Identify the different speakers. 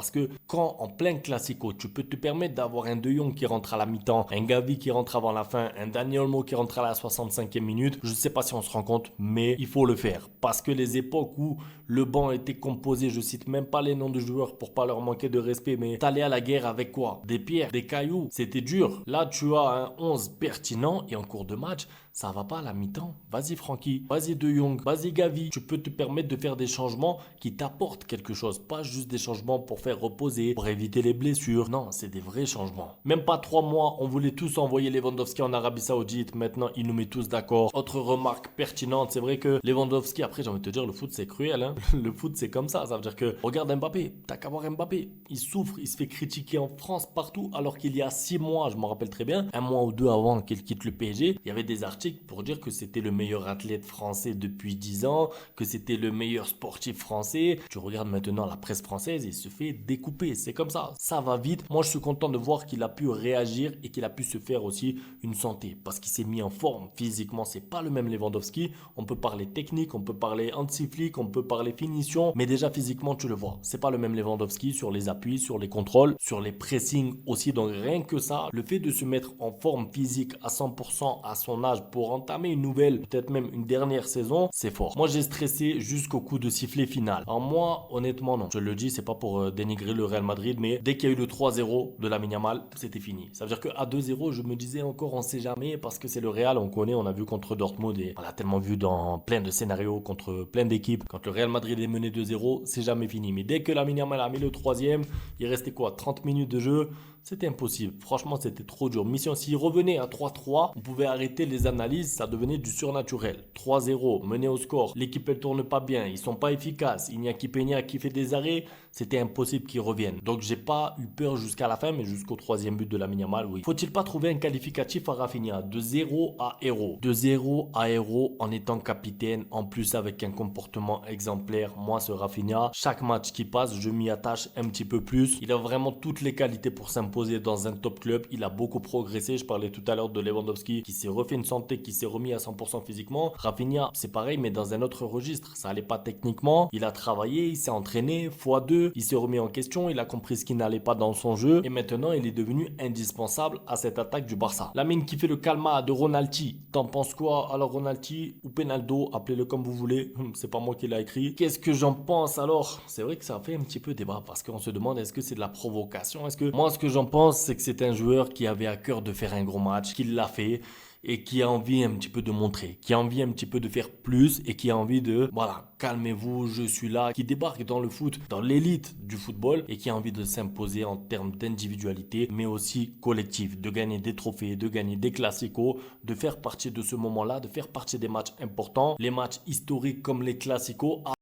Speaker 1: Parce que quand en plein classico, tu peux te permettre d'avoir un De Jong qui rentre à la mi-temps, un Gavi qui rentre avant la fin, un Dani Olmo qui rentre à la 65e minute, je ne sais pas si on se rend compte, mais il faut le faire. Parce que les époques où le banc était composé, je cite même pas les noms de joueurs pour pas leur manquer de respect, mais t'allais à la guerre avec quoi? Des pierres, des cailloux, c'était dur. Là, tu as un 11 pertinent et en cours de match, ça va pas à la mi-temps. Vas-y Francky, vas-y De Jong, vas-y Gavi. Tu peux te permettre de faire des changements qui t'apportent quelque chose. Pas juste des changements pour faire reposer, pour éviter les blessures. Non, c'est des vrais changements. Même pas 3 mois, on voulait tous envoyer Lewandowski en Arabie Saoudite. Maintenant, il nous met tous d'accord. Autre remarque pertinente, c'est vrai que Lewandowski, après j'ai envie de te dire, le foot c'est cruel. Hein. Le foot c'est comme ça veut dire que, regarde Mbappé, t'as qu'à voir Mbappé. Il souffre, il se fait critiquer en France partout, alors qu'il y a 6 mois, je m'en rappelle très bien, un mois ou deux avant qu'il quitte le PSG, il y avait des articles pour dire que c'était le meilleur athlète français depuis 10 ans, que c'était le meilleur sportif français. Tu regardes maintenant la presse française, il se fait découper. C'est comme ça va vite. Moi, je suis content de voir qu'il a pu réagir et qu'il a pu se faire aussi une santé parce qu'il s'est mis en forme. Physiquement, c'est pas le même Lewandowski. On peut parler technique, on peut parler anti-flic, on peut parler finition, mais déjà physiquement, tu le vois. C'est pas le même Lewandowski sur les appuis, sur les contrôles, sur les pressings aussi. Donc rien que ça, le fait de se mettre en forme physique à 100% à son âge pour entamer une nouvelle, peut-être même une dernière saison, c'est fort. Moi, j'ai stressé jusqu'au coup de sifflet final. Alors moi, honnêtement, non. Je le dis, c'est pas pour dénigrer le Real Madrid, mais dès qu'il y a eu le 3-0 de Lamine Yamal, c'était fini. Ça veut dire qu'à 2-0, je me disais encore, on sait jamais, parce que c'est le Real, on connaît, on a vu contre Dortmund et on l'a tellement vu dans plein de scénarios contre plein d'équipes. Quand le Real Madrid est mené 2-0, c'est jamais fini. Mais dès que Lamine Yamal a mis le troisième, il restait quoi? 30 minutes de jeu. C'était impossible. Franchement, c'était trop dur. Mission, s'il revenait à 3-3, on pouvait arrêter les analyses. Ça devenait du surnaturel. 3-0, mené au score. L'équipe, elle tourne pas bien. Ils sont pas efficaces. Iñaki Peña qui fait des arrêts. C'était impossible qu'ils reviennent. Donc, j'ai pas eu peur jusqu'à la fin, mais jusqu'au troisième but de Lamine Yamal, oui. Faut-il pas trouver un qualificatif à Rafinha? De 0 à héros. De 0 à héros en étant capitaine. En plus, avec un comportement exemplaire. Moi, ce Rafinha, chaque match qui passe, je m'y attache un petit peu plus. Il a vraiment toutes les qualités pour s'imposer dans un top club. Il a beaucoup progressé. Je parlais tout à l'heure de Lewandowski qui s'est refait une santé, qui s'est remis à 100% physiquement. Rafinha, c'est pareil, mais dans un autre registre. Ça allait pas techniquement. Il a travaillé, il s'est entraîné x2. Il s'est remis en question. Il a compris ce qui n'allait pas dans son jeu. Et maintenant, il est devenu indispensable à cette attaque du Barça. Lamine qui fait le calma de Ronaldo. T'en penses quoi? Alors Ronaldo ou Penaldo, appelez-le comme vous voulez. C'est pas moi qui l'ai écrit. Qu'est-ce que j'en pense alors? C'est vrai que ça fait un petit peu débat parce qu'on se demande est-ce que c'est de la provocation? Est-ce que moi ce que j'en pense c'est que c'est un joueur qui avait à cœur de faire un gros match, qui l'a fait et qui a envie un petit peu de montrer, qui a envie un petit peu de faire plus et qui a envie de, voilà, calmez-vous, je suis là, qui débarque dans le foot, dans l'élite du football et qui a envie de s'imposer en termes d'individualité, mais aussi collectif, de gagner des trophées, de gagner des classicos, de faire partie de ce moment-là, de faire partie des matchs importants, les matchs historiques comme les classicos.